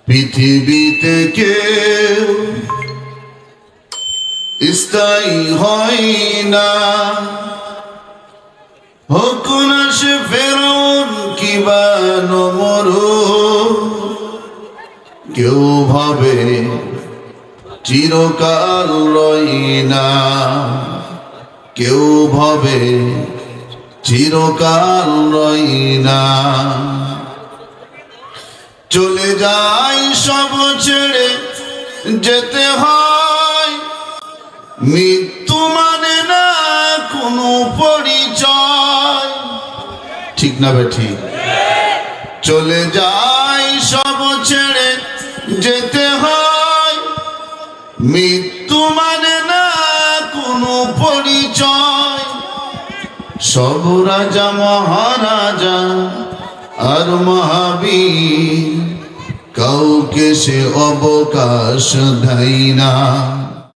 পৃথিবীতে কেউ স্থায়ী হয় না, হোক না সে ফেরাউন কিবা নমরুদ। কেউ ভাবে চিরকাল রয় না, কেউ ভাবে চিরকাল রয় না। চলে যায় সব ছেড়ে যেতে হয়, মৃত্যু মানে না কোনো পরিচয়। ঠিক না বেঠি? চলে যায় সব ছেড়ে যেতে হয়, মৃত্যু মানে না কোনো পরিচয়। সব রাজা মহারাজা আর মহাবীর, কাউকে সে অবকাশ দেয় না।